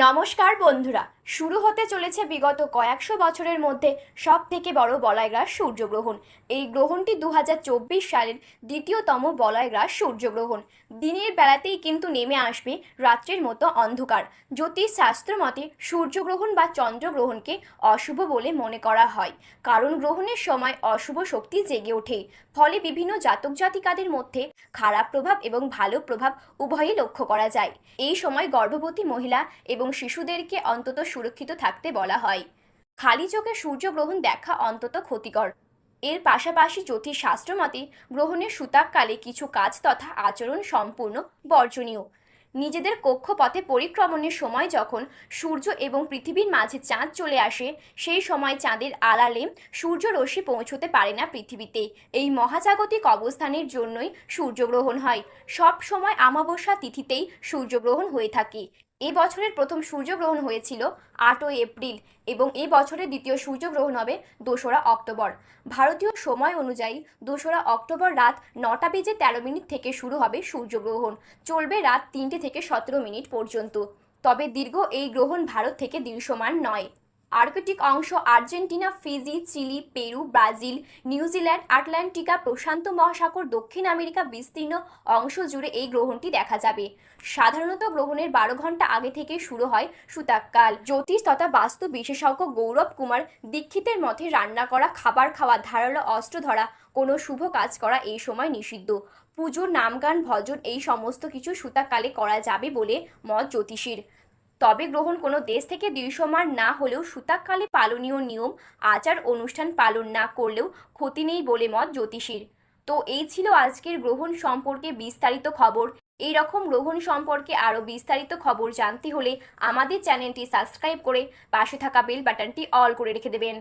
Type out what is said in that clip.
নমস্কার বন্ধুরা, শুরু হতে চলেছে বিগত কয়েকশো বছরের মধ্যে সব থেকে বড় বলয়গ্রাস সূর্যগ্রহণ। এই গ্রহণটি 2024 সালের দ্বিতীয়তম বলয়গ্রাস সূর্যগ্রহণ। দিনের বেলাতেই কিন্তু নেমে আসবে রাত্রির মতো অন্ধকার। জ্যোতিষ শাস্ত্র মতে সূর্যগ্রহণ বা চন্দ্রগ্রহণকে অশুভ বলে মনে করা হয়, কারণ গ্রহণের সময় অশুভ শক্তি জেগে ওঠে। ফলে বিভিন্ন জাতক জাতিকাদের মধ্যে খারাপ প্রভাব এবং ভালো প্রভাব উভয়ই লক্ষ্য করা যায়। এই সময় গর্ভবতী মহিলা এবং শিশুদেরকে অন্তত সুরক্ষিত থাকতে বলা হয়। খালি চোখে সূর্যগ্রহণ দেখা অন্তত ক্ষতিকর। এর পাশাপাশি জ্যোতিষশাস্ত্র মতে গ্রহণের সূতককালে কিছু কাজ তথা আচরণ সম্পূর্ণ বর্জনীয়। নিজেদের কক্ষপথে পরিক্রমণের সময় যখন সূর্য এবং পৃথিবীর মাঝে চাঁদ চলে আসে, সেই সময় চাঁদের আড়ালে সূর্যরশ্মি পৌঁছতে পারে না পৃথিবীতে। এই মহাজাগতিক অবস্থানের জন্যই সূর্যগ্রহণ হয়। সব সময় অমাবস্যা তিথিতেই সূর্যগ্রহণ হয়ে থাকে। এ বছরের প্রথম সূর্যগ্রহণ হয়েছিল 8ই এপ্রিল এবং এ বছরের দ্বিতীয় সূর্যগ্রহণ হবে 2রা অক্টোবর। ভারতীয় সময় অনুযায়ী 2রা অক্টোবর রাত 9:13 থেকে শুরু হবে সূর্যগ্রহণ, চলবে রাত 3টে থেকে 17 পর্যন্ত। তবে দীর্ঘ এই গ্রহণ ভারত থেকে দৃশ্যমান নয়। আর্কটিক অংশ Argentina, Fiji, Chile, Peru, Brazil, New Zealand, আটলান্টিকা, প্রশান্ত মহাসাগর, দক্ষিণ আমেরিকা বিস্তীর্ণ অংশ জুড়ে এই গ্রহণটি দেখা যাবে। সাধারণত গ্রহণের 12 ঘন্টা আগে থেকে শুরু হয় সূতককাল। জ্যোতিষ তথা বাস্তু বিশেষজ্ঞ গৌরব কুমার দীক্ষিতের মতে রান্না করা, খাবার খাওয়া, ধারালো অস্ত্র ধরা, কোনো শুভ কাজ করা এই সময় নিষিদ্ধ। পুজো, নামগান, ভজন এই সমস্ত কিছু সূতককালে করা যাবে বলে মত জ্যোতিষীর। তবে গ্রহণ কোনো দেশ থেকে দৃশ্যমান না হলেও সূতককালে পালনীয় নিয়ম আচার অনুষ্ঠান পালন না করলেও ক্ষতি নেই বলে মত জ্যোতিষীর। তো এই ছিল আজকের গ্রহণ সম্পর্কে বিস্তারিত খবর। এই রকম গ্রহণ সম্পর্কে আরও বিস্তারিত খবর জানতে হলে আমাদের চ্যানেলটি সাবস্ক্রাইব করে পাশে থাকা বেল বাটনটি অল করে রেখে দেবেন।